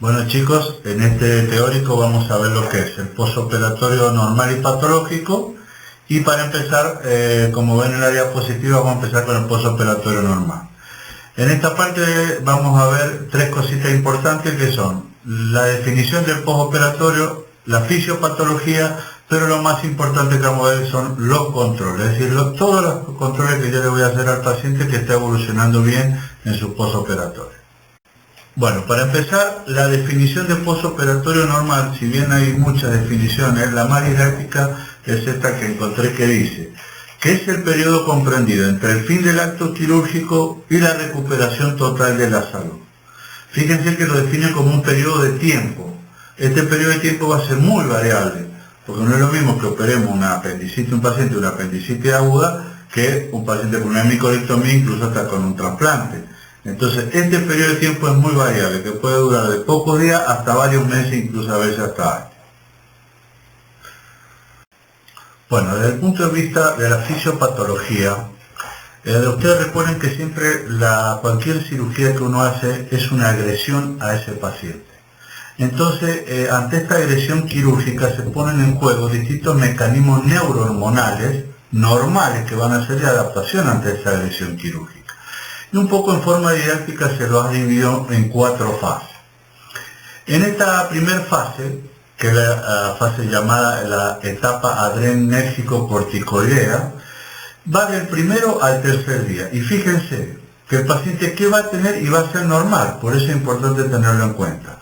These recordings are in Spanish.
Bueno chicos, en este teórico vamos a ver lo que es el posoperatorio normal y patológico, y para empezar, como ven en la diapositiva, vamos a empezar con el posoperatorio normal. En esta parte vamos a ver tres cositas importantes que son la definición del posoperatorio, la fisiopatología, pero lo más importante que vamos a ver son los controles, es decir, todos los controles que yo le voy a hacer al paciente que esté evolucionando bien en su posoperatorio. Bueno, para empezar, la definición de posoperatorio normal, si bien hay muchas definiciones, la más didáctica es esta que encontré, que dice que es el periodo comprendido entre el fin del acto quirúrgico y la recuperación total de la salud. Fíjense que lo define como un periodo de tiempo. Este periodo de tiempo va a ser muy variable, porque no es lo mismo que operemos una apendicitis, un paciente de una apendicitis aguda, que un paciente con una hemicolectomía, incluso hasta con un trasplante. Entonces, este periodo de tiempo es muy variable, que puede durar de pocos días hasta varios meses, incluso a veces hasta años. Bueno, desde el punto de vista de la fisiopatología, ustedes recuerden que siempre cualquier cirugía que uno hace es una agresión a ese paciente. Entonces, ante esta agresión quirúrgica se ponen en juego distintos mecanismos neurohormonales normales que van a ser de adaptación ante esa agresión quirúrgica. Y un poco en forma didáctica se lo ha dividido en 4 fases. En esta primera fase, que es la fase llamada la etapa adrenérgico-corticoidea, va del primero al tercer día. Y fíjense que el paciente, ¿qué va a tener? Y va a ser normal, por eso es importante tenerlo en cuenta.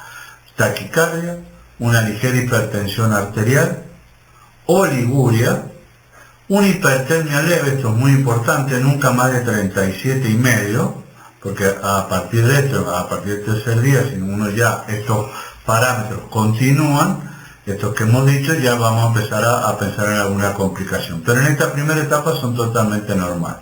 Taquicardia, una ligera hipertensión arterial, oliguria, una hipertermia leve, esto es muy importante, nunca más de 37,5, porque a partir de esto, a partir del tercer día, si uno ya estos parámetros continúan, estos que hemos dicho, ya vamos a empezar a pensar en alguna complicación. Pero en esta primera etapa son totalmente normales.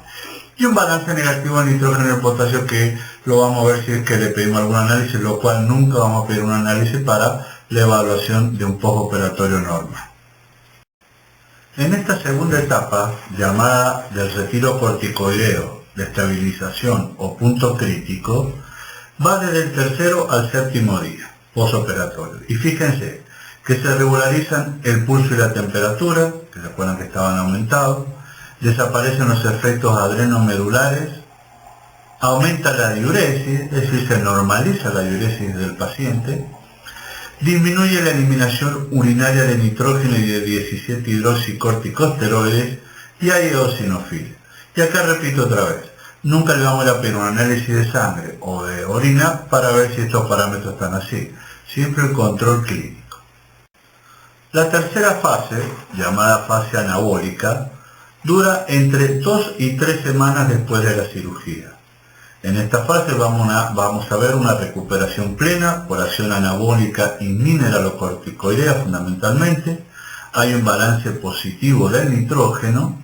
Y un balance negativo de nitrógeno y el potasio, que lo vamos a ver si es que le pedimos algún análisis, lo cual nunca vamos a pedir un análisis para la evaluación de un postoperatorio normal. En esta segunda etapa, llamada del retiro corticoideo, de estabilización o punto crítico, va desde el tercero al séptimo día postoperatorio. Y fíjense que se regularizan el pulso y la temperatura, que se acuerdan que estaban aumentados, desaparecen los efectos adrenomedulares, aumenta la diuresis, es decir, se normaliza la diuresis del paciente, disminuye la eliminación urinaria de nitrógeno y de 17 hidroxicorticosteroides, y hay eosinofilia. Y acá repito otra vez, nunca le vamos a pedir un análisis de sangre o de orina para ver si estos parámetros están así, siempre el control clínico. La tercera fase, llamada fase anabólica, dura entre 2 y 3 semanas después de la cirugía. En esta fase vamos a ver una recuperación plena por acción anabólica y mineralocorticoidea fundamentalmente. Hay un balance positivo del nitrógeno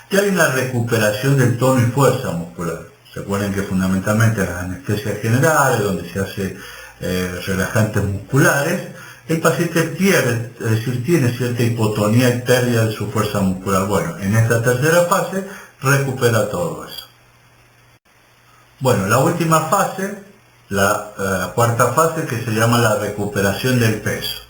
y hay una recuperación del tono y fuerza muscular. Se acuerdan que fundamentalmente en las anestesias generales, donde se hace relajantes musculares, el paciente pierde, es decir, tiene cierta hipotonía y pérdida de su fuerza muscular. Bueno, en esta tercera fase recupera todo eso. Bueno, la última fase, la cuarta fase, que se llama la recuperación del peso.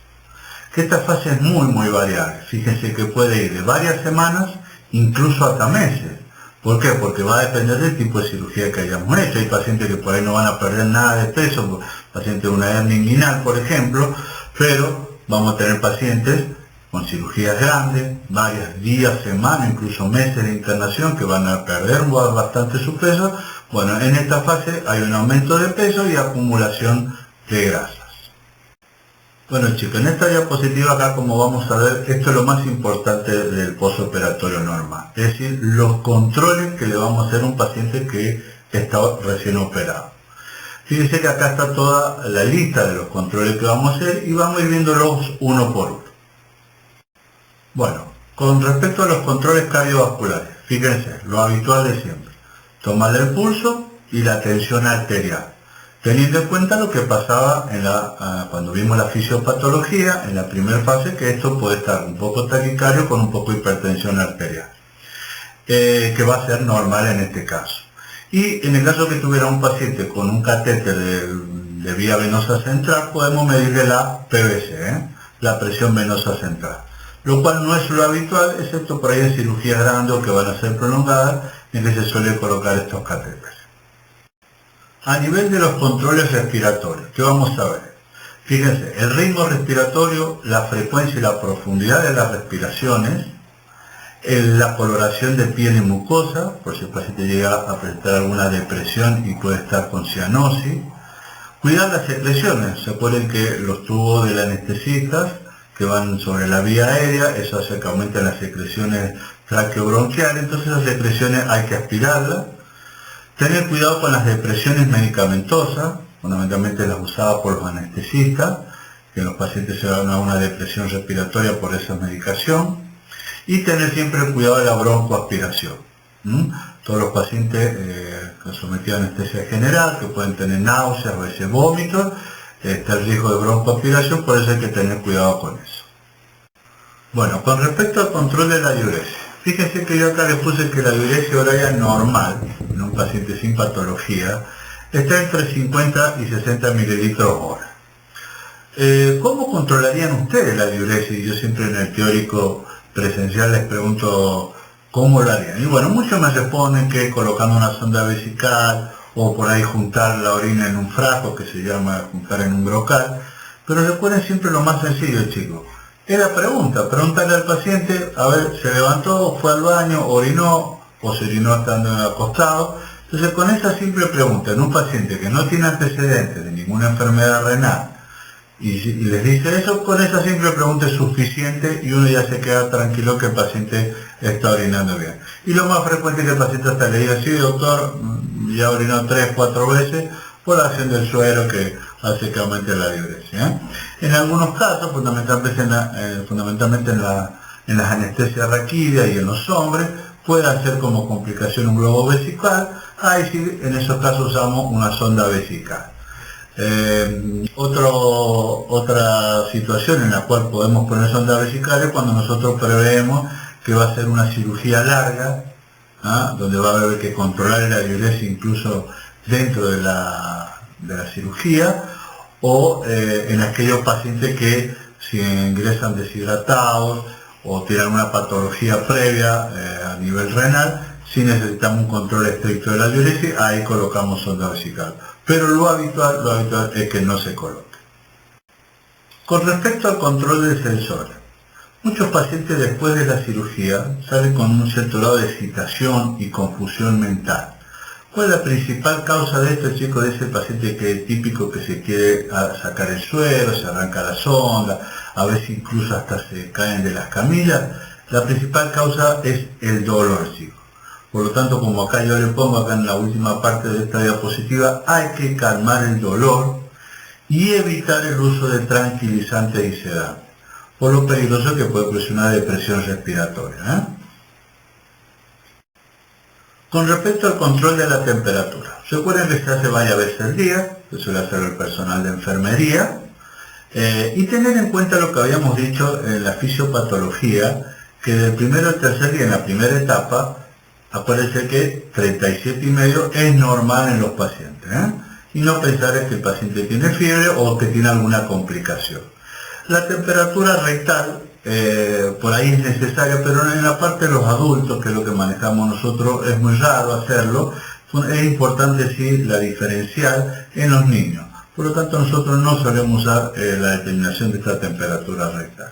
Que esta fase es muy variable. Fíjense que puede ir de varias semanas, incluso hasta meses. ¿Por qué? Porque va a depender del tipo de cirugía que hayamos hecho. Hay pacientes que por ahí no van a perder nada de peso, pacientes de una hernia inguinal, por ejemplo, pero vamos a tener pacientes con cirugías grandes, varios días, semanas, incluso meses de internación, que van a perder bastante su peso. Bueno, en esta fase hay un aumento de peso y acumulación de grasas. Bueno chicos, en esta diapositiva acá, como vamos a ver, esto es lo más importante del postoperatorio normal. Es decir, los controles que le vamos a hacer a un paciente que está recién operado. Fíjense que acá está toda la lista de los controles que vamos a hacer y vamos a ir viéndolos uno por uno. Bueno, con respecto a los controles cardiovasculares, fíjense, lo habitual de siempre. Tomarle el pulso y la tensión arterial, teniendo en cuenta lo que pasaba cuando vimos la fisiopatología en la primera fase, que esto puede estar un poco taquicardio con un poco de hipertensión arterial, que va a ser normal en este caso. Y en el caso que tuviera un paciente con un catéter de vía venosa central, podemos medirle la PVC, la presión venosa central, lo cual no es lo habitual, excepto por ahí en cirugías grandes que van a ser prolongadas, en que se suele colocar estos catéteres. A nivel de los controles respiratorios, ¿qué vamos a ver? Fíjense, el ritmo respiratorio, la frecuencia y la profundidad de las respiraciones, la coloración de piel y mucosa, por si el paciente llega a presentar alguna depresión y puede estar con cianosis. Cuidar las secreciones, se acuerden que los tubos del anestesista que van sobre la vía aérea, eso hace que aumenten las secreciones traqueobronquiales, entonces las secreciones hay que aspirarlas. Tener cuidado con las depresiones medicamentosas, fundamentalmente las usadas por los anestesistas, que los pacientes se van a una depresión respiratoria por esa medicación, y tener siempre cuidado de la broncoaspiración. Todos los pacientes sometidos a anestesia general, que pueden tener náuseas o ese vómito, está el riesgo de broncoaspiración, por eso hay que tener cuidado con eso. Bueno, con respecto al control de la diuresis, fíjense que yo acá les puse que la diuresis horaria normal, en un paciente sin patología, está entre 50 y 60 mililitros hora. ¿Cómo controlarían ustedes la diuresis? Yo siempre en el teórico presencial les pregunto cómo lo harían. Y bueno, muchos me responden que colocando una sonda vesical o por ahí juntar la orina en un frasco, que se llama juntar en un brocal. Pero recuerden siempre lo más sencillo, chicos. Es la preguntarle al paciente, a ver, se levantó, fue al baño, orinó o se orinó estando acostado. Entonces con esa simple pregunta en un paciente que no tiene antecedentes de ninguna enfermedad renal, y les dice eso, con esa simple pregunta es suficiente y uno ya se queda tranquilo que el paciente está orinando bien. Y lo más frecuente es que el paciente hasta le diga, sí doctor, ya orinó 3, 4 veces por la acción del suero que hace que aumente la diuresis. En algunos casos, fundamentalmente en las anestesias raquídeas y en los hombres, puede hacer como complicación un globo vesical. Ahí sí, en esos casos usamos una sonda vesical. Otra situación en la cual podemos poner sonda vesical es cuando nosotros preveemos que va a ser una cirugía larga, donde va a haber que controlar la diuresis incluso dentro de la cirugía, o en aquellos pacientes que si ingresan deshidratados o tienen una patología previa a nivel renal, si necesitamos un control estricto de la diuresis, ahí colocamos sonda vesical. Pero lo habitual es que no se coloque. Con respecto al control del sensor, muchos pacientes después de la cirugía salen con un cierto grado de excitación y confusión mental. ¿Cuál es la principal causa de esto, chicos? De ese paciente que es típico que se quiere sacar el suero, se arranca la sonda, a veces incluso hasta se caen de las camillas. La principal causa es el dolor, chicos. Por lo tanto, como acá yo le pongo acá en la última parte de esta diapositiva, hay que calmar el dolor y evitar el uso de tranquilizantes y sedantes, por lo peligroso que puede producir una depresión respiratoria. Con respecto al control de la temperatura, recuerden que se hace varias veces al día, que suele hacer el personal de enfermería, y tener en cuenta lo que habíamos dicho en la fisiopatología, que del primero al tercer día, en la primera etapa, acuérdense que 37,5 es normal en los pacientes, y no pensar que el paciente tiene fiebre o que tiene alguna complicación. La temperatura rectal por ahí es necesaria, pero en la parte de los adultos, que es lo que manejamos nosotros, es muy raro hacerlo. Es importante sí la diferencial en los niños. Por lo tanto, nosotros no solemos usar la determinación de esta temperatura rectal.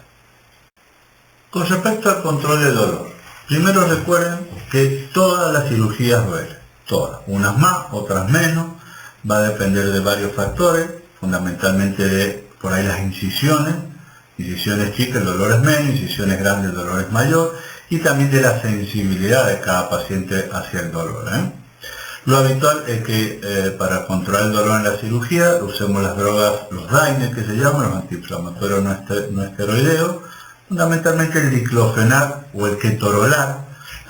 Con respecto al control de dolor, primero recuerden que todas las cirugías duelen, todas, unas más, otras menos, va a depender de varios factores, fundamentalmente de por ahí las incisiones chicas el dolor es menos, incisiones grandes el dolor es mayor, y también de la sensibilidad de cada paciente hacia el dolor. Lo habitual es que para controlar el dolor en la cirugía usemos las drogas, los DAINE que se llaman, los antiinflamatorios no esteroideos, fundamentalmente el diclofenac o el ketorolac.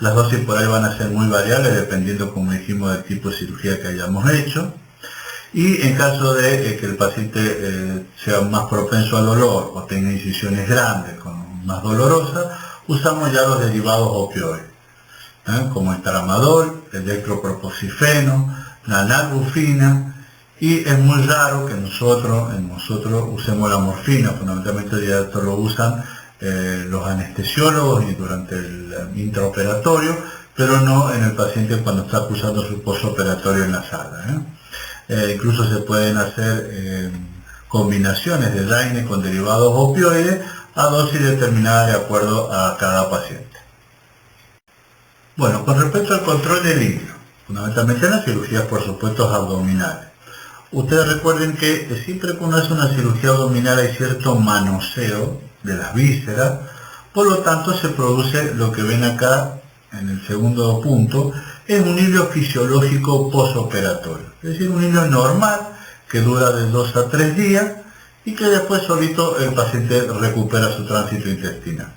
Las dosis por ahí van a ser muy variables dependiendo, como dijimos, del tipo de cirugía que hayamos hecho. Y en caso de que el paciente sea más propenso al dolor o tenga incisiones grandes, más dolorosas, usamos ya los derivados opioides, como el tramadol, el dextropropoxifeno, la nalbuphina y es muy raro que nosotros usemos la morfina. Fundamentalmente ya esto lo usan los anestesiólogos y durante el intraoperatorio, pero no en el paciente cuando está cursando su postoperatorio en la sala. Incluso se pueden hacer combinaciones de DAINE con derivados opioides a dosis determinada de acuerdo a cada paciente. Bueno, con respecto al control del líquido, fundamentalmente en las cirugías, por supuesto, abdominales. Ustedes recuerden que siempre que uno hace una cirugía abdominal hay cierto manoseo de las vísceras, por lo tanto se produce lo que ven acá en el segundo punto, es un hilo fisiológico postoperatorio, es decir, un hilo normal que dura de 2 a 3 días y que después solito el paciente recupera su tránsito intestinal.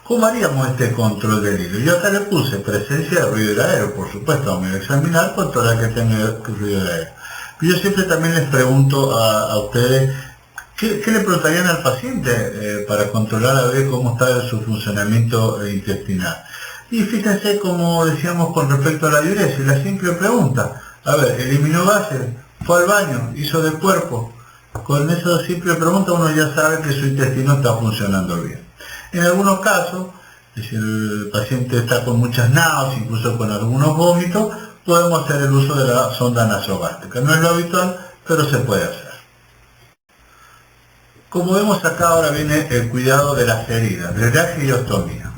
¿Cómo haríamos este control del hilo? Yo acá le puse presencia de ruido de aéreo, por supuesto, vamos a examinar controlar que tenga ruido de aéreo. Yo siempre también les pregunto a ustedes, ¿qué le preguntarían al paciente para controlar a ver cómo está su funcionamiento intestinal? Y fíjense, como decíamos con respecto a la diuresis, la simple pregunta, a ver, eliminó gases, fue al baño, hizo de cuerpo. Con esa simple pregunta uno ya sabe que su intestino está funcionando bien. En algunos casos, si el paciente está con muchas náuseas, incluso con algunos vómitos, podemos hacer el uso de la sonda nasogástrica. No es lo habitual, pero se puede hacer. Como vemos acá, ahora viene el cuidado de las heridas, drenaje y ostomía.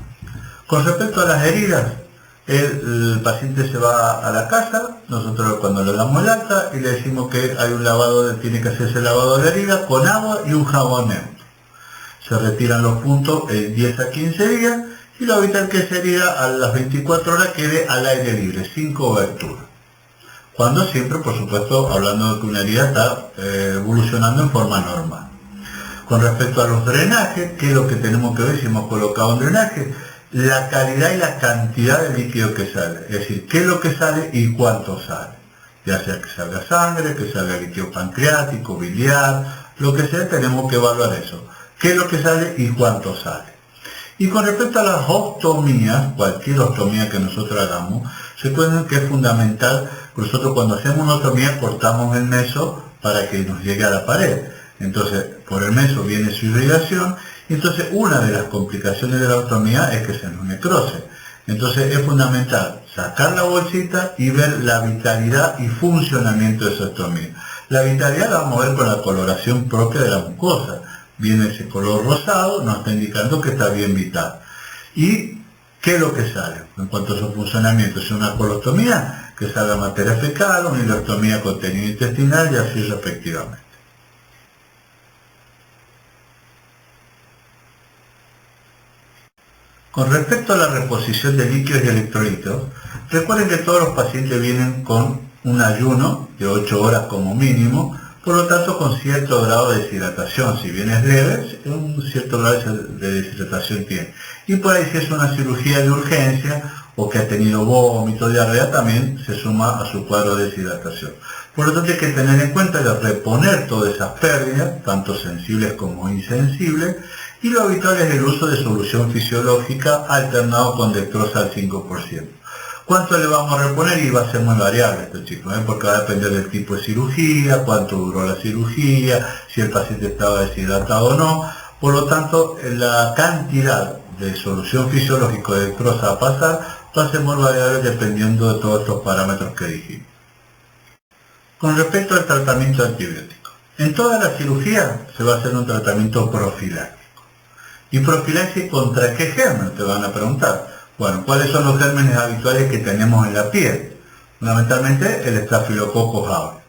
Con respecto a las heridas, el paciente se va a la casa, nosotros cuando le damos el alta y le decimos que hay un lavado, tiene que hacerse el lavado de herida con agua y un jabón neutro. Se retiran los puntos en 10 a 15 días y lo habitual que esa herida a las 24 horas quede al aire libre, sin cobertura. Cuando siempre, por supuesto, hablando de que una herida está evolucionando en forma normal. Con respecto a los drenajes, ¿qué es lo que tenemos que ver si hemos colocado un drenaje? La calidad y la cantidad de líquido que sale, es decir, qué es lo que sale y cuánto sale, ya sea que salga sangre, que salga líquido pancreático, biliar, lo que sea, tenemos que evaluar eso, qué es lo que sale y cuánto sale. Y con respecto a las ostomías, cualquier ostomía que nosotros hagamos, se puede que es fundamental, nosotros cuando hacemos una ostomía cortamos el meso para que nos llegue a la pared, entonces por el meso viene su irrigación. Y entonces una de las complicaciones de la ostomía es que se nos necrose. Entonces es fundamental sacar la bolsita y ver la vitalidad y funcionamiento de esa ostomía. La vitalidad la vamos a ver con la coloración propia de la mucosa. Viene ese color rosado, nos está indicando que está bien vital. ¿Y qué es lo que sale? En cuanto a su funcionamiento, si es una colostomía, que salga materia fecal, una ileostomía contenido intestinal y así respectivamente. Con respecto a la reposición de líquidos y electrolitos, recuerden que todos los pacientes vienen con un ayuno de 8 horas como mínimo, por lo tanto con cierto grado de deshidratación. Si bien es leve, un cierto grado de deshidratación tiene. Y por ahí si es una cirugía de urgencia o que ha tenido vómito, diarrea, también se suma a su cuadro de deshidratación. Por lo tanto hay que tener en cuenta de reponer todas esas pérdidas, tanto sensibles como insensibles, y lo habitual es el uso de solución fisiológica alternado con dextrosa al 5%. ¿Cuánto le vamos a reponer? Y va a ser muy variable esto, chicos, porque va a depender del tipo de cirugía, cuánto duró la cirugía, si el paciente estaba deshidratado o no. Por lo tanto, la cantidad de solución fisiológica de dextrosa a pasar va a ser muy variable dependiendo de todos estos parámetros que dijimos. Con respecto al tratamiento antibiótico, en toda la cirugía se va a hacer un tratamiento profiláctico. ¿Y profilaxis contra qué germen? Te van a preguntar. Bueno, ¿cuáles son los gérmenes habituales que tenemos en la piel? Fundamentalmente el Staphylococcus aureus.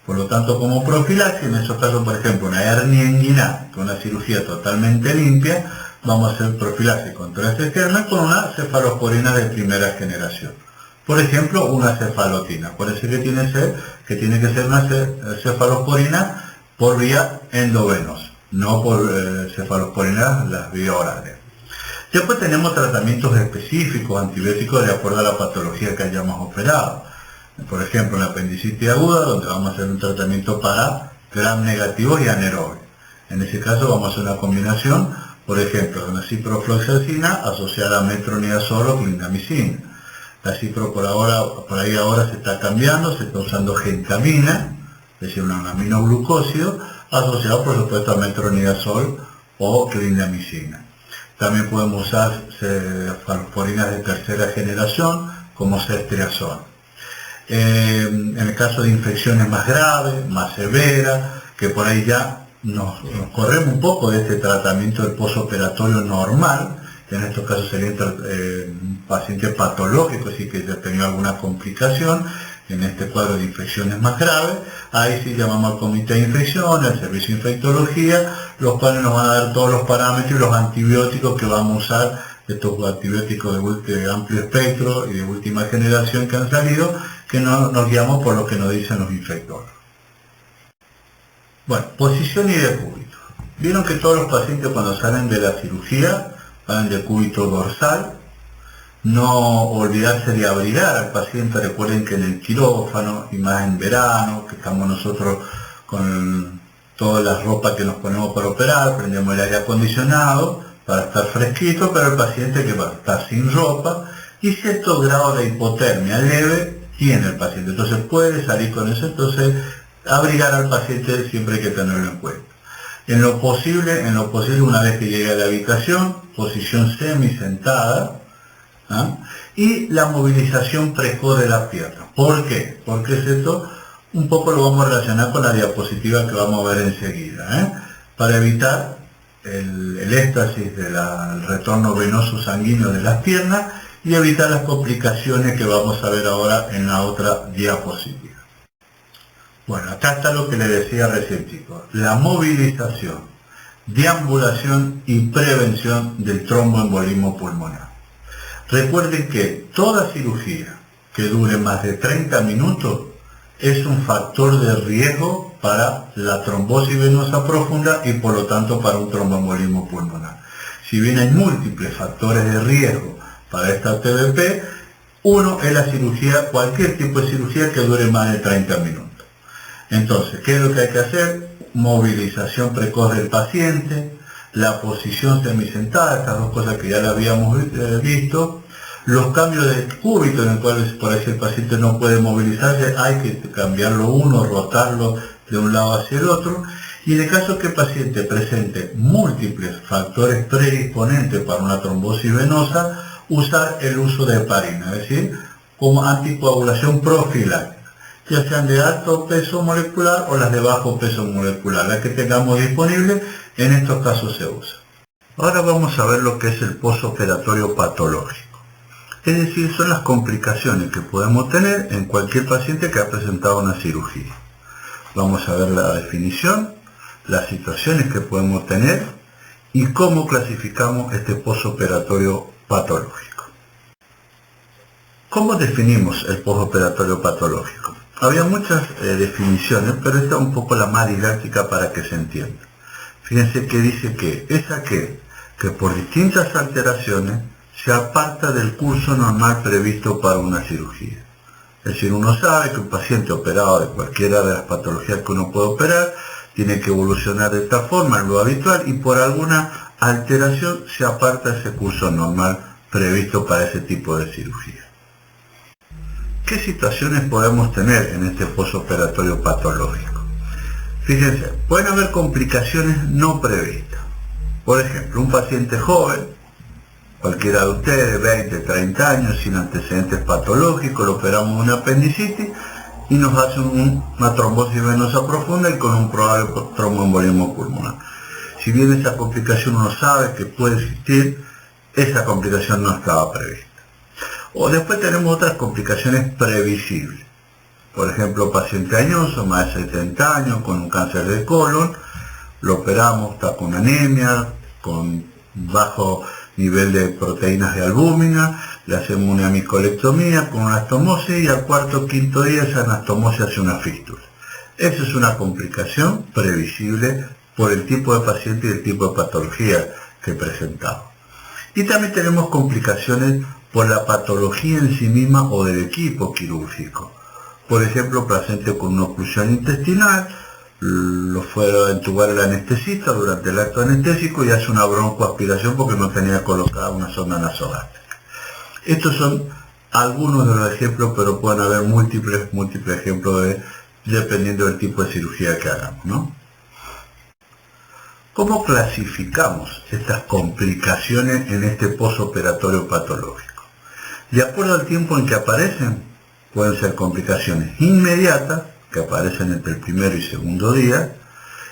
Por lo tanto, como profilaxis, en esos casos, por ejemplo, una hernia inguinal, con una cirugía totalmente limpia, vamos a hacer profilaxis contra este germen con una cefalosporina de primera generación. Por ejemplo, una cefalotina. Por eso que tiene que ser una cefalosporina por vía endovenosa, no por cefalosporina las vías orales. Después tenemos tratamientos específicos antibióticos de acuerdo a la patología que hayamos operado. Por ejemplo, la apendicitis aguda, donde vamos a hacer un tratamiento para gram negativos y anaerobios. En ese caso vamos a hacer una combinación, por ejemplo, de una ciprofloxacina asociada a metronidazol o clindamicina. La cipro por ahí ahora se está cambiando, se está usando gentamina, es decir, un aminoglucósido, asociado por supuesto a metronidazol o clindamicina. También podemos usar cefaloporinas de tercera generación como ceftriaxona. En el caso de infecciones más graves, más severas, que por ahí ya nos corremos un poco de este tratamiento del postoperatorio normal, que en estos casos sería un paciente patológico, si que ya tenía alguna complicación, en este cuadro de infecciones más graves, ahí sí llamamos al comité de infecciones, al servicio de infectología, los cuales nos van a dar todos los parámetros y los antibióticos que vamos a usar, estos antibióticos de amplio espectro y de última generación que han salido, que nos guiamos por lo que nos dicen los infectólogos. Bueno, posición y decúbito. Vieron que todos los pacientes cuando salen de la cirugía salen de cúbito dorsal. No olvidarse de abrigar al paciente. Recuerden que en el quirófano, y más en verano, que estamos nosotros con toda la ropa que nos ponemos para operar, prendemos el aire acondicionado para estar fresquito, pero el paciente que va a estar sin ropa y cierto grado de hipotermia leve tiene el paciente. Entonces puede salir con eso, entonces abrigar al paciente siempre hay que tenerlo en cuenta. En lo posible, una vez que llegue a la habitación, posición semisentada, ¿ah? Y la movilización precoz de las piernas. ¿Por qué? Porque es esto, un poco lo vamos a relacionar con la diapositiva que vamos a ver enseguida, para evitar el éxtasis del retorno venoso sanguíneo de las piernas y evitar las complicaciones que vamos a ver ahora en la otra diapositiva. Bueno, acá está lo que les decía recién, chicos, la movilización, deambulación y prevención del tromboembolismo pulmonar. Recuerden que toda cirugía que dure más de 30 minutos es un factor de riesgo para la trombosis venosa profunda y por lo tanto para un tromboembolismo pulmonar. Si bien hay múltiples factores de riesgo para esta TBP, uno es la cirugía, cualquier tipo de cirugía que dure más de 30 minutos. Entonces, ¿qué es lo que hay que hacer? Movilización precoz del paciente, la posición semisentada, estas dos cosas que ya la habíamos visto, los cambios de cúbito en el cual por ahí el paciente no puede movilizarse, hay que cambiarlo uno, rotarlo de un lado hacia el otro, y en el caso que el paciente presente múltiples factores predisponentes para una trombosis venosa, usar el uso de heparina, es decir, como anticoagulación profiláctica, ya sean de alto peso molecular o las de bajo peso molecular, las que tengamos disponibles, en estos casos se usa. Ahora vamos a ver lo que es el postoperatorio patológico, es decir, son las complicaciones que podemos tener en cualquier paciente que ha presentado una cirugía. Vamos a ver la definición, las situaciones que podemos tener y cómo clasificamos este postoperatorio patológico. ¿Cómo definimos el postoperatorio patológico? Había muchas definiciones, pero esta es un poco la más didáctica para que se entienda. Fíjense que dice que es aquel que por distintas alteraciones se aparta del curso normal previsto para una cirugía. Es decir, uno sabe que un paciente operado de cualquiera de las patologías que uno puede operar tiene que evolucionar de esta forma, lo habitual, y por alguna alteración se aparta ese curso normal previsto para ese tipo de cirugía. ¿Qué situaciones podemos tener en este postoperatorio patológico? Fíjense, pueden haber complicaciones no previstas. Por ejemplo, un paciente joven, cualquiera de ustedes, 20, 30 años, sin antecedentes patológicos, lo operamos una apendicitis y nos hace una trombosis venosa profunda y con un probable tromboembolismo pulmonar. Si bien esa complicación uno sabe que puede existir, esa complicación no estaba prevista. O después tenemos otras complicaciones previsibles. Por ejemplo, paciente añoso, más de 70 años, con un cáncer de colon, lo operamos, está con anemia, con bajo nivel de proteínas de albúmina, le hacemos una amicolectomía con una anastomosis y al cuarto o quinto día esa anastomosis hace una fístula. Esa es una complicación previsible por el tipo de paciente y el tipo de patología que presentamos. Y también tenemos complicaciones por la patología en sí misma o del equipo quirúrgico. Por ejemplo, paciente con una oclusión intestinal, lo fueron a entubar el anestesista durante el acto anestésico y hace una broncoaspiración porque no tenía colocada una sonda nasogástrica. Estos son algunos de los ejemplos, pero pueden haber múltiples ejemplos de dependiendo del tipo de cirugía que hagamos, ¿no? ¿Cómo clasificamos estas complicaciones en este posoperatorio patológico? De acuerdo al tiempo en que aparecen, pueden ser complicaciones inmediatas, que aparecen entre el primero y segundo día,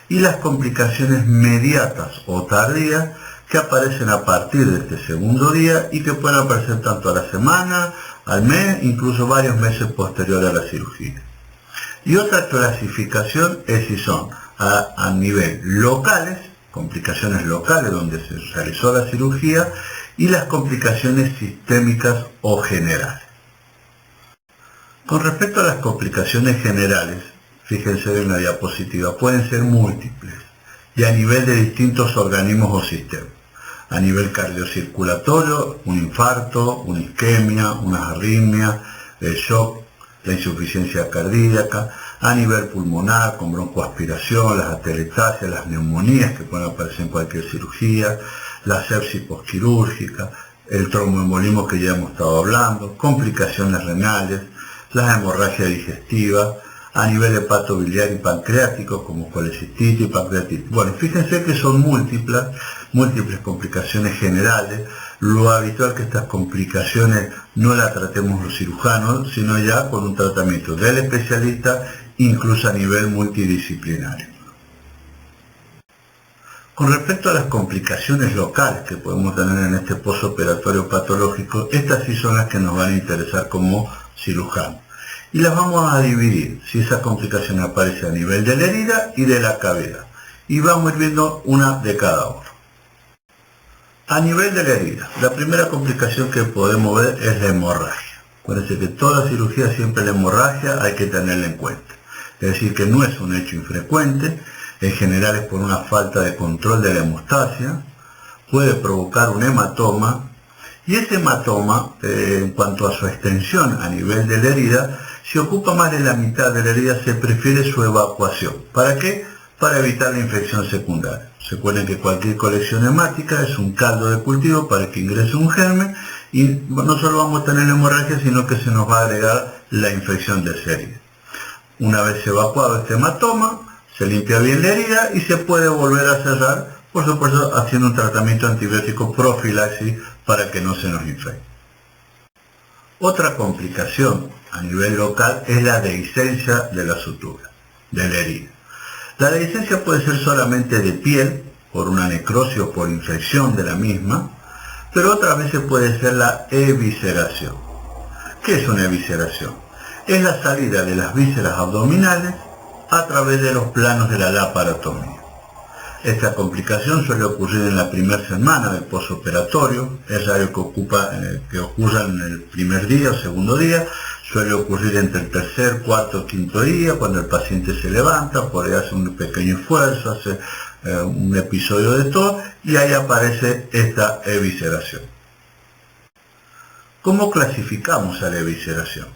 y las complicaciones mediatas o tardías, que aparecen a partir de este segundo día y que pueden aparecer tanto a la semana, al mes, incluso varios meses posteriores a la cirugía. Y otra clasificación es si son a nivel locales, complicaciones locales donde se realizó la cirugía, y las complicaciones sistémicas o generales. Con respecto a las complicaciones generales, fíjense en la diapositiva, pueden ser múltiples y a nivel de distintos organismos o sistemas. A nivel cardiocirculatorio, un infarto, una isquemia, una arritmia, el shock, la insuficiencia cardíaca. A nivel pulmonar, con broncoaspiración, las atelectasias, las neumonías que pueden aparecer en cualquier cirugía, la sepsis postquirúrgica, el tromboembolismo que ya hemos estado hablando, complicaciones renales, las hemorragias digestivas, a nivel hepatobiliar y pancreático, como colecistitis y pancreatitis. Bueno, fíjense que son múltiples complicaciones generales. Lo habitual es que estas complicaciones no las tratemos los cirujanos, sino ya con un tratamiento del especialista, incluso a nivel multidisciplinario. Con respecto a las complicaciones locales que podemos tener en este posoperatorio patológico, estas sí son las que nos van a interesar como cirujanos. Y las vamos a dividir, si esa complicación aparece a nivel de la herida y de la cavidad. Y vamos a ir viendo una de cada uno. A nivel de la herida, la primera complicación que podemos ver es la hemorragia. Acuérdense que toda cirugía, siempre la hemorragia hay que tenerla en cuenta. Es decir, que no es un hecho infrecuente, en general es por una falta de control de la hemostasia, puede provocar un hematoma, y ese hematoma, en cuanto a su extensión a nivel de la herida, si ocupa más de la mitad de la herida, se prefiere su evacuación. ¿Para qué? Para evitar la infección secundaria. Recuerden que cualquier colección hemática es un caldo de cultivo para que ingrese un germen, y no solo vamos a tener hemorragia, sino que se nos va a agregar la infección de esa herida. Una vez evacuado este hematoma, se limpia bien la herida y se puede volver a cerrar, por supuesto haciendo un tratamiento antibiótico profilaxis para que no se nos infecte. Otra complicación a nivel local es la dehiscencia de la sutura, de la herida. La dehiscencia puede ser solamente de piel, por una necrosis o por infección de la misma, pero otras veces puede ser la evisceración. ¿Qué es una evisceración? Es la salida de las vísceras abdominales a través de los planos de la laparotomía. Esta complicación suele ocurrir en la primera semana del posoperatorio, es raro que ocurra en el primer día o segundo día, suele ocurrir entre el tercer, cuarto o quinto día, cuando el paciente se levanta, por ahí hace un pequeño esfuerzo, hace un episodio de tos, y ahí aparece esta evisceración. ¿Cómo clasificamos a la evisceración?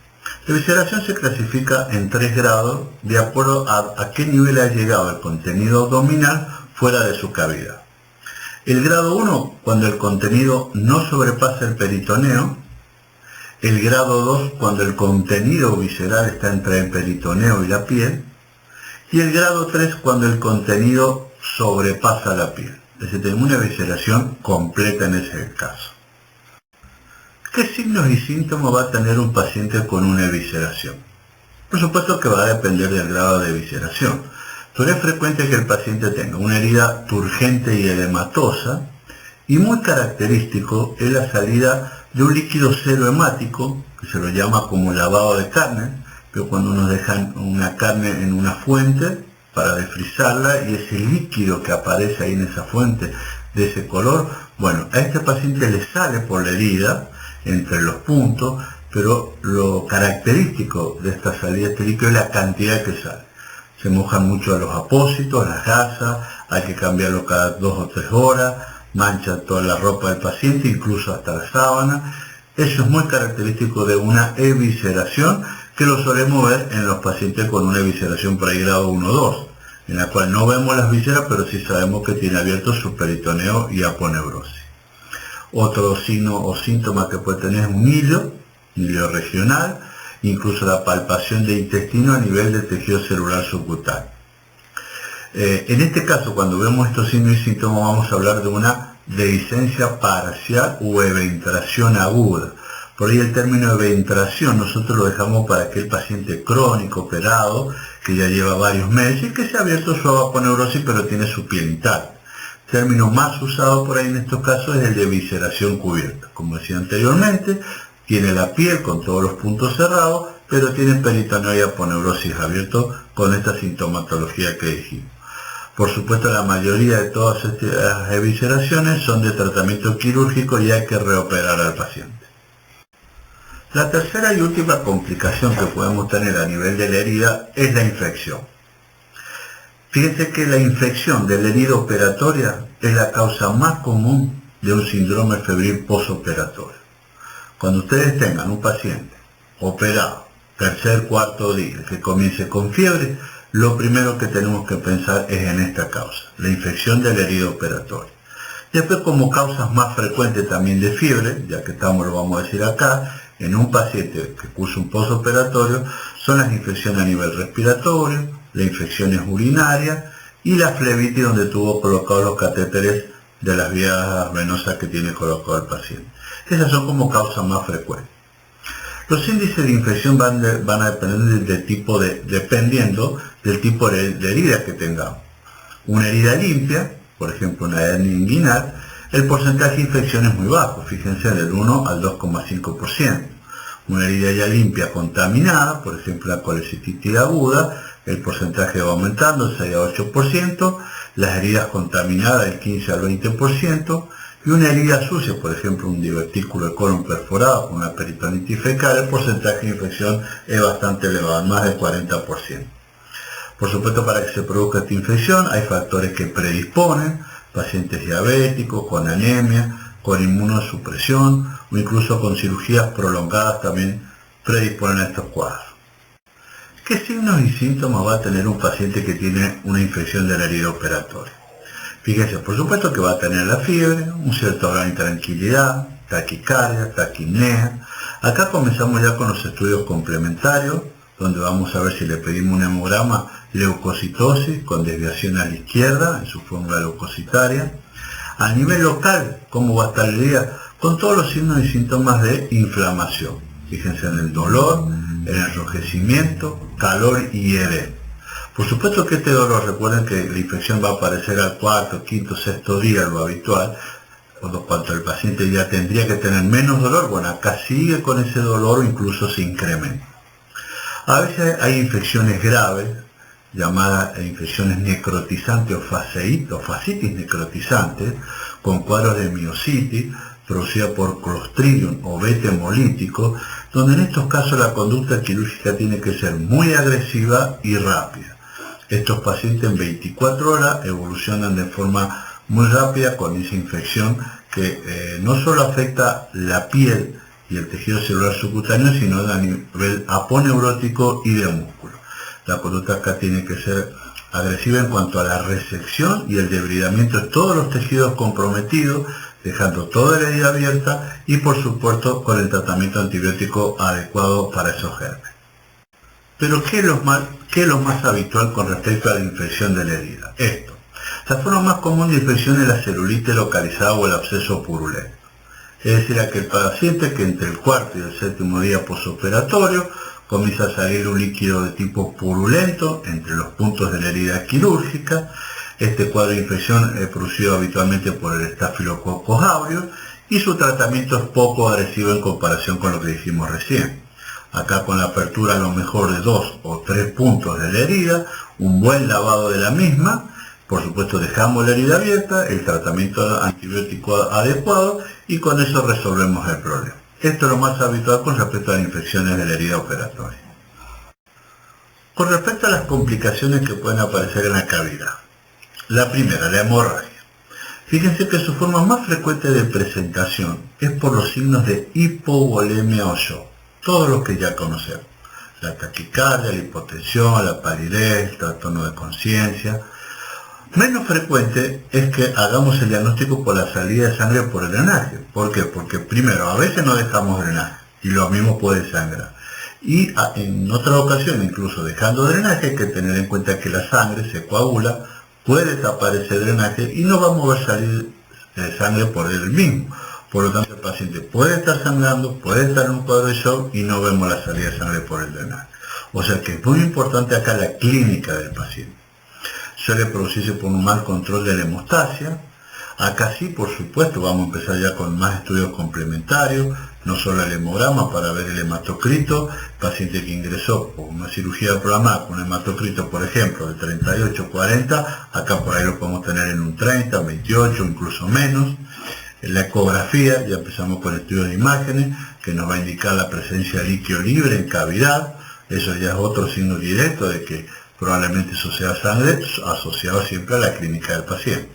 La evisceración se clasifica en 3 grados de acuerdo a qué nivel ha llegado el contenido abdominal fuera de su cavidad. El grado 1, cuando el contenido no sobrepasa el peritoneo. El grado 2, cuando el contenido visceral está entre el peritoneo y la piel. Y el grado 3, cuando el contenido sobrepasa la piel. Es decir, tenemos una evisceración completa en ese caso. ¿Qué signos y síntomas va a tener un paciente con una evisceración? Por supuesto que va a depender del grado de evisceración, pero es frecuente que el paciente tenga una herida turgente y edematosa, y muy característico es la salida de un líquido serohemático, que se lo llama como lavado de carne, pero cuando nos dejan una carne en una fuente para desfrizarla, y ese líquido que aparece ahí en esa fuente de ese color, bueno, a este paciente le sale por la herida, entre los puntos, pero lo característico de esta salida de este líquido es la cantidad que sale. Se mojan mucho los apósitos, las gasas, hay que cambiarlo cada 2 o 3 horas, mancha toda la ropa del paciente, incluso hasta la sábana. Eso es muy característico de una evisceración, que lo solemos ver en los pacientes con una evisceración por ahí grado 1 o 2, en la cual no vemos las vísceras, pero sí sabemos que tiene abierto su peritoneo y aponeurosis. Otro signo o síntoma que puede tener es un hilio regional, incluso la palpación de intestino a nivel del tejido celular subcutáneo. En este caso, cuando vemos estos signos y síntomas, vamos a hablar de una dehiscencia parcial o eventración aguda. Por ahí el término eventración nosotros lo dejamos para aquel paciente crónico, operado, que ya lleva varios meses y que se ha abierto su aponeurosis pero tiene su piel intacta. El término más usado por ahí en estos casos es el de visceración cubierta. Como decía anteriormente, tiene la piel con todos los puntos cerrados, pero tiene peritoneo y aponeurosis abierto con esta sintomatología que dijimos. Por supuesto, la mayoría de todas estas evisceraciones son de tratamiento quirúrgico y hay que reoperar al paciente. La tercera y última complicación que podemos tener a nivel de la herida es la infección. Fíjense que la infección de la herida operatoria es la causa más común de un síndrome febril postoperatorio. Cuando ustedes tengan un paciente operado, tercer, cuarto día, que comience con fiebre, lo primero que tenemos que pensar es en esta causa, la infección de la herida operatoria. Después, como causas más frecuentes también de fiebre, ya que lo vamos a decir acá, en un paciente que cursa un postoperatorio, son las infecciones a nivel respiratorio, las infecciones urinarias y la flebitis donde tuvo colocados los catéteres de las vías venosas que tiene colocado el paciente. Esas son como causas más frecuentes. Los índices de infección van a depender dependiendo del tipo de herida que tengamos. Una herida limpia, por ejemplo una hernia inguinal, el porcentaje de infección es muy bajo, fíjense, del 1 al 2,5%. Una herida ya limpia contaminada, por ejemplo la colecistitis aguda, el porcentaje va aumentando, 6 a 8%, las heridas contaminadas del 15 al 20%, y una herida sucia, por ejemplo un divertículo de colon perforado con una peritonitis fecal, el porcentaje de infección es bastante elevado, más del 40%. Por supuesto, para que se produzca esta infección hay factores que predisponen, pacientes diabéticos, con anemia, con inmunosupresión o incluso con cirugías prolongadas también predisponen a estos cuadros. ¿Qué signos y síntomas va a tener un paciente que tiene una infección de la herida operatoria? Fíjense, por supuesto que va a tener la fiebre, un cierto grado de intranquilidad, taquicardia, taquipnea. Acá comenzamos ya con los estudios complementarios, donde vamos a ver si le pedimos un hemograma leucocitosis con desviación a la izquierda en su fórmula leucocitaria. A nivel local, ¿cómo va a estar el día? Con todos los signos y síntomas de inflamación. Fíjense en el dolor, el enrojecimiento, calor y edema. Por supuesto que este dolor, recuerden que la infección va a aparecer al cuarto, quinto, sexto día, lo habitual, cuando el paciente ya tendría que tener menos dolor, bueno, acá sigue con ese dolor o incluso se incrementa. A veces hay infecciones graves, llamadas infecciones necrotizantes o fascitis necrotizantes, con cuadros de miositis, producida por Clostridium o beta hemolítico, donde en estos casos la conducta quirúrgica tiene que ser muy agresiva y rápida. Estos pacientes en 24 horas evolucionan de forma muy rápida con esa infección que no solo afecta la piel y el tejido celular subcutáneo, sino a nivel aponeurótico y de músculo. La conducta acá tiene que ser agresiva en cuanto a la resección y el debridamiento de todos los tejidos comprometidos, dejando toda la herida abierta y por supuesto con el tratamiento antibiótico adecuado para esos gérmenes. Pero ¿qué es lo más habitual con respecto a la infección de la herida? Esto. La forma más común de infección es la celulitis localizada o el absceso purulento. Es decir, aquel paciente que entre el cuarto y el séptimo día postoperatorio comienza a salir un líquido de tipo purulento entre los puntos de la herida quirúrgica. Este cuadro de infección es producido habitualmente por el Staphylococcus aureus y su tratamiento es poco agresivo en comparación con lo que dijimos recién. Acá con la apertura a lo mejor de 2 o 3 puntos de la herida, un buen lavado de la misma, por supuesto dejamos la herida abierta, el tratamiento antibiótico adecuado y con eso resolvemos el problema. Esto es lo más habitual con respecto a las infecciones de la herida operatoria. Con respecto a las complicaciones que pueden aparecer en la cavidad. La primera, la hemorragia. Fíjense que su forma más frecuente de presentación es por los signos de hipovolemia o shock, todos los que ya conocemos. La taquicardia, la hipotensión, la palidez, el trastorno de conciencia. Menos frecuente es que hagamos el diagnóstico por la salida de sangre por el drenaje. ¿Por qué? Porque primero, a veces no dejamos drenaje y lo mismo puede sangrar. Y en otra ocasión, incluso dejando drenaje, hay que tener en cuenta que la sangre se coagula, puede tapar ese drenaje y no vamos a ver salir sangre por él mismo. Por lo tanto, el paciente puede estar sangrando, puede estar en un cuadro de shock y no vemos la salida de sangre por el drenaje. O sea que es muy importante acá la clínica del paciente. Suele producirse por un mal control de la hemostasia. Acá sí, por supuesto, vamos a empezar ya con más estudios complementarios, no solo el hemograma para ver el hematocrito, paciente que ingresó por una cirugía programada con un hematocrito, por ejemplo, de 38-40, acá por ahí lo podemos tener en un 30, 28, incluso menos. En la ecografía ya empezamos con estudios de imágenes, que nos va a indicar la presencia de líquido libre en cavidad, eso ya es otro signo directo de que probablemente eso sea sangre, asociado siempre a la clínica del paciente.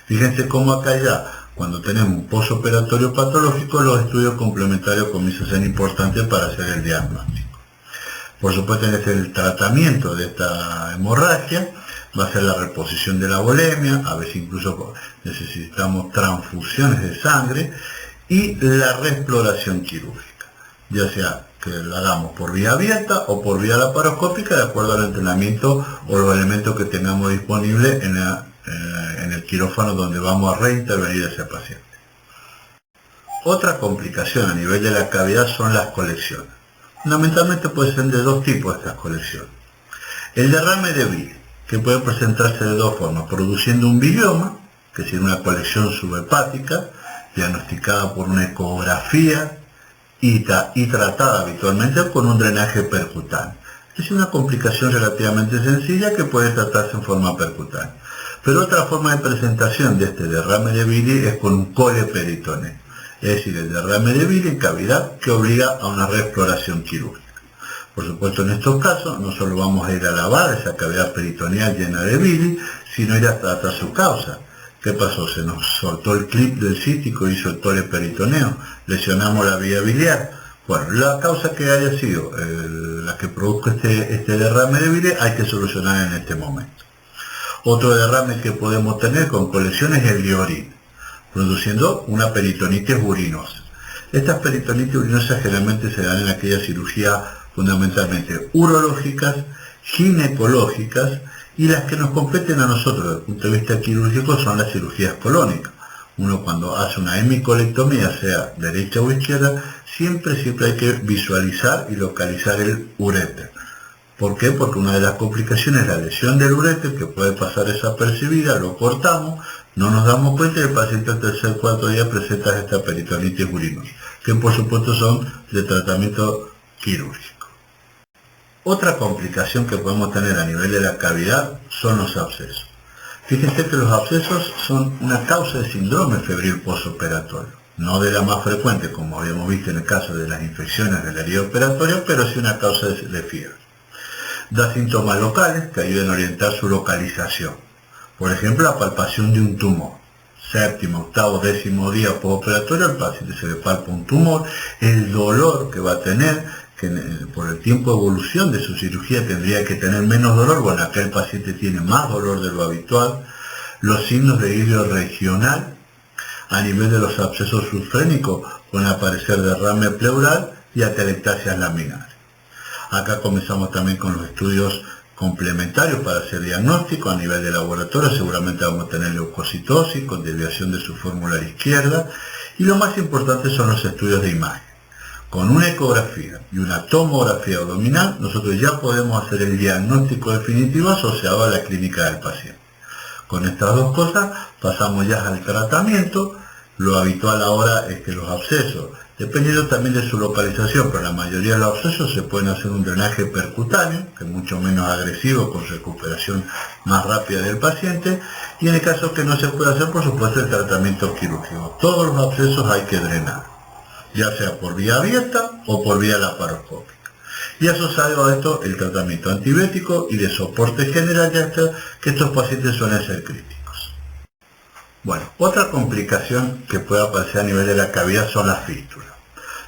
Fíjense cómo acá ya, cuando tenemos un postoperatorio patológico, los estudios complementarios comienzan a ser importantes para hacer el diagnóstico. Por supuesto, en el tratamiento de esta hemorragia va a ser la reposición de la volemia, a veces incluso necesitamos transfusiones de sangre, y la reexploración quirúrgica, ya sea que la hagamos por vía abierta o por vía laparoscópica, de acuerdo al entrenamiento o los elementos que tengamos disponibles en el quirófano donde vamos a reintervenir a ese paciente. Otra complicación a nivel de la cavidad son las colecciones. Fundamentalmente pueden ser de dos tipos estas colecciones. El derrame de bile, que puede presentarse de dos formas, produciendo un bilioma, que es una colección subhepática, diagnosticada por una ecografía y tratada habitualmente con un drenaje percutáneo. Es una complicación relativamente sencilla que puede tratarse en forma percutánea. Pero otra forma de presentación de este derrame de bili es con un coleperitoneo, es decir, el derrame de bili en cavidad que obliga a una reexploración quirúrgica. Por supuesto, en estos casos no solo vamos a ir a lavar esa cavidad peritoneal llena de bili, sino ir a tratar su causa. ¿Qué pasó? Se nos soltó el clip del cístico y hizo el coleperitoneo, lesionamos la vía biliar. Bueno, la causa que haya sido la que produjo este derrame de bili hay que solucionar en este momento. Otro derrame que podemos tener con colecciones es el de orina, produciendo una peritonitis urinosa. Estas peritonitis urinosas generalmente se dan en aquellas cirugías fundamentalmente urológicas, ginecológicas, y las que nos competen a nosotros desde el punto de vista quirúrgico son las cirugías colónicas. Uno cuando hace una hemicolectomía, sea derecha o izquierda, siempre hay que visualizar y localizar el uréter. ¿Por qué? Porque una de las complicaciones es la lesión del uréter, que puede pasar desapercibida, lo cortamos, no nos damos cuenta y el paciente al tercer o cuarto día presenta esta peritonitis urinosa, que por supuesto son de tratamiento quirúrgico. Otra complicación que podemos tener a nivel de la cavidad son los abscesos. Fíjense que los abscesos son una causa de síndrome febril postoperatorio, no de la más frecuente como habíamos visto en el caso de las infecciones de la herida operatoria, pero sí una causa de fiebre. Da síntomas locales que ayudan a orientar su localización. Por ejemplo, la palpación de un tumor. Séptimo, octavo, décimo día postoperatorio, al paciente se le palpa un tumor, el dolor que va a tener, que por el tiempo de evolución de su cirugía tendría que tener menos dolor, bueno, acá el paciente tiene más dolor de lo habitual, los signos de hilo regional, a nivel de los abscesos subfrénicos pueden aparecer derrame pleural y atelectasias laminares. Acá comenzamos también con los estudios complementarios para hacer diagnóstico a nivel de laboratorio, seguramente vamos a tener leucocitosis con desviación de su fórmula izquierda, y lo más importante son los estudios de imagen. Con una ecografía y una tomografía abdominal, nosotros ya podemos hacer el diagnóstico definitivo asociado a la clínica del paciente. Con estas dos cosas pasamos ya al tratamiento. Lo habitual ahora es que los abscesos, dependiendo también de su localización, pero la mayoría de los abscesos se pueden hacer un drenaje percutáneo, que es mucho menos agresivo, con recuperación más rápida del paciente, y en el caso que no se pueda hacer, por supuesto, el tratamiento quirúrgico. Todos los abscesos hay que drenar, ya sea por vía abierta o por vía laparoscópica. Y asociado a esto el tratamiento antibiótico y de soporte general, ya que estos pacientes suelen ser críticos. Bueno, otra complicación que puede aparecer a nivel de la cavidad son las fístulas.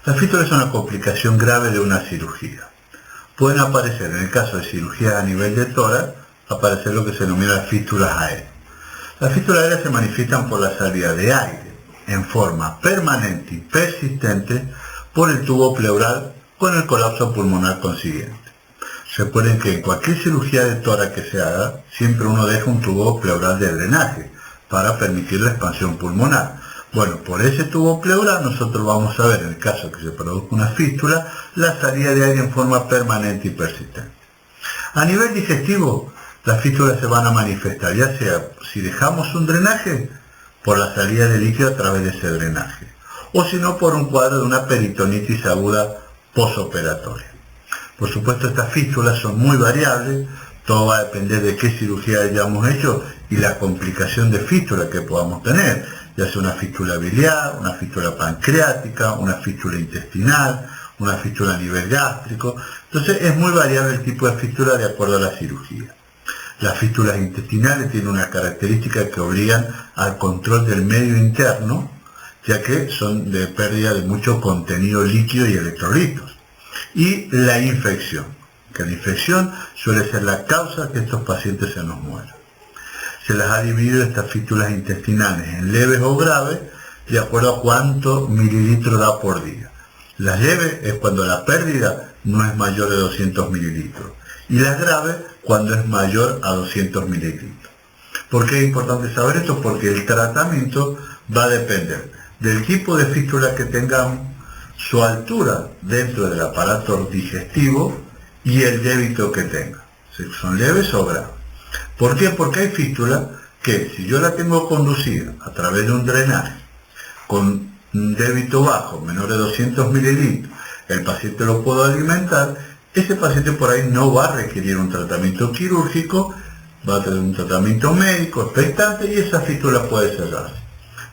Las fístulas son una complicación grave de una cirugía. Pueden aparecer, en el caso de cirugía a nivel de tórax, aparecer lo que se denomina fístulas aéreas. Las fístulas aéreas se manifiestan por la salida de aire en forma permanente y persistente por el tubo pleural con el colapso pulmonar consiguiente. Recuerden que en cualquier cirugía de tórax que se haga, siempre uno deja un tubo pleural de drenaje para permitir la expansión pulmonar. Bueno, por ese tubo pleural nosotros vamos a ver, en el caso que se produzca una fístula, la salida de aire en forma permanente y persistente. A nivel digestivo, las fístulas se van a manifestar, ya sea si dejamos un drenaje, por la salida de líquido a través de ese drenaje, o si no, por un cuadro de una peritonitis aguda posoperatoria. Por supuesto, estas fístulas son muy variables, todo va a depender de qué cirugía hayamos hecho y la complicación de fístula que podamos tener, ya sea una fístula biliar, una fístula pancreática, una fístula intestinal, una fístula a nivel gástrico. Entonces es muy variable el tipo de fístula de acuerdo a la cirugía. Las fístulas intestinales tienen una característica que obligan al control del medio interno, ya que son de pérdida de mucho contenido líquido y electrolitos. Y la infección, que la infección suele ser la causa que estos pacientes se nos mueran. Se las ha dividido estas fístulas intestinales en leves o graves, de acuerdo a cuántos mililitros da por día. Las leves es cuando la pérdida no es mayor de 200 mililitros. Y las graves cuando es mayor a 200 mililitros. ¿Por qué es importante saber esto? Porque el tratamiento va a depender del tipo de fístula que tengamos, su altura dentro del aparato digestivo y el débito que tenga, si son leves o graves. ¿Por qué? Porque hay fístulas que si yo la tengo conducida a través de un drenaje con un débito bajo, menor de 200 mililitros, el paciente lo puedo alimentar, ese paciente por ahí no va a requerir un tratamiento quirúrgico, va a tener un tratamiento médico expectante y esa fístula puede cerrarse.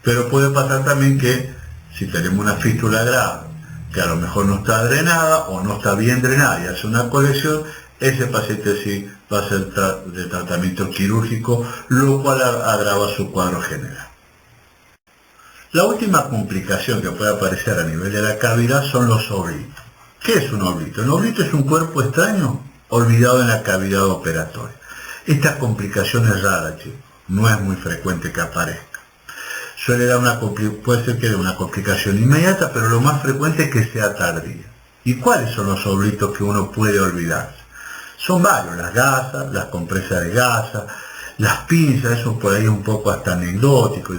Pero puede pasar también que si tenemos una fístula grave, que a lo mejor no está drenada o no está bien drenada y hace una colección, ese paciente sí va a ser de tratamiento quirúrgico, lo cual agrava su cuadro general. La última complicación que puede aparecer a nivel de la cavidad son los oblitos. ¿Qué es un oblito? Un oblito es un cuerpo extraño olvidado en la cavidad operatoria. Esta complicación es rara, chicos, no es muy frecuente que aparezca. Suele dar puede ser que dé una complicación inmediata, pero lo más frecuente es que sea tardía. ¿Y cuáles son los oblitos que uno puede olvidarse? Son varios, las gasas, las compresas de gasa, las pinzas, eso por ahí un poco hasta anecdótico.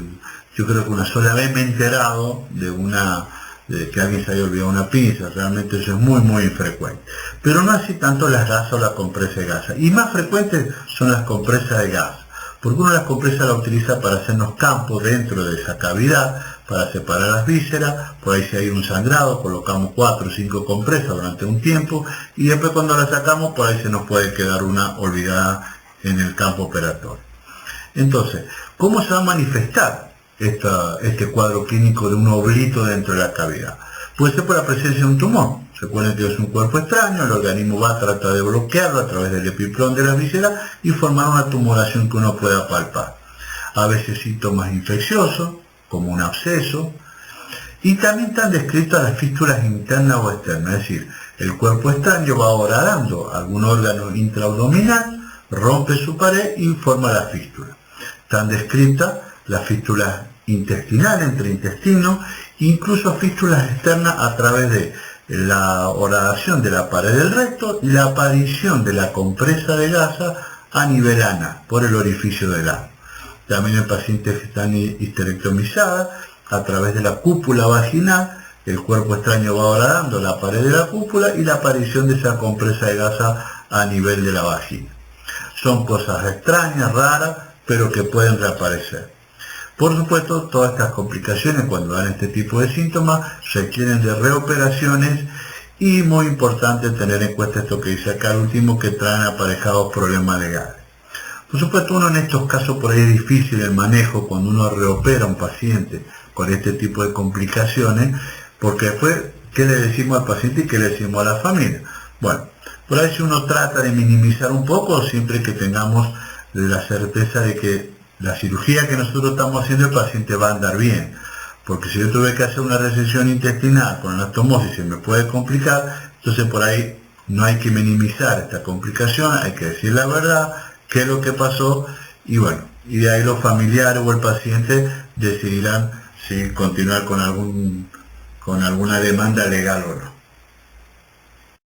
Yo creo que una sola vez me he enterado de que alguien se haya olvidado una pinza, realmente eso es muy infrecuente. Pero no así tanto las gasas o las compresas de gasa. Y más frecuentes son las compresas de gasa, porque uno las compresas la utiliza para hacernos campos dentro de esa cavidad, para separar las vísceras, por ahí si hay un sangrado, colocamos 4 o 5 compresas durante un tiempo, y después cuando las sacamos, por ahí se nos puede quedar una olvidada en el campo operatorio. Entonces, ¿cómo se va a manifestar este cuadro clínico de un oblito dentro de la cavidad? Puede ser por la presencia de un tumor. Recuerden que es un cuerpo extraño, el organismo va a tratar de bloquearlo a través del epiplón de la víscera y formar una tumoración que uno pueda palpar. A veces síntomas infecciosos, como un absceso, y también están descritas las fístulas internas o externas, es decir, el cuerpo extraño va horadando algún órgano intraabdominal, rompe su pared y forma la fístula. Están descritas las fístulas intestinales, entre intestinos, incluso fístulas externas a través de la horadación de la pared del recto y la aparición de la compresa de gasa a nivel anal, por el orificio del ano. También en pacientes que están histerectomizadas, a través de la cúpula vaginal, el cuerpo extraño va horadando la pared de la cúpula y la aparición de esa compresa de gasa a nivel de la vagina. Son cosas extrañas, raras, pero que pueden reaparecer. Por supuesto, todas estas complicaciones cuando dan este tipo de síntomas requieren de reoperaciones y muy importante tener en cuenta esto que dice acá el último, que traen aparejados problemas legales. Por supuesto, uno en estos casos por ahí es difícil el manejo cuando uno reopera a un paciente con este tipo de complicaciones, porque después, ¿qué le decimos al paciente y qué le decimos a la familia? Bueno, por ahí si uno trata de minimizar un poco, siempre que tengamos la certeza de que la cirugía que nosotros estamos haciendo el paciente va a andar bien, porque si yo tuve que hacer una resección intestinal con anastomosis se me puede complicar, entonces por ahí no hay que minimizar esta complicación, hay que decir la verdad, qué es lo que pasó, y bueno, y de ahí los familiares o el paciente decidirán si continuar con alguna demanda legal o no.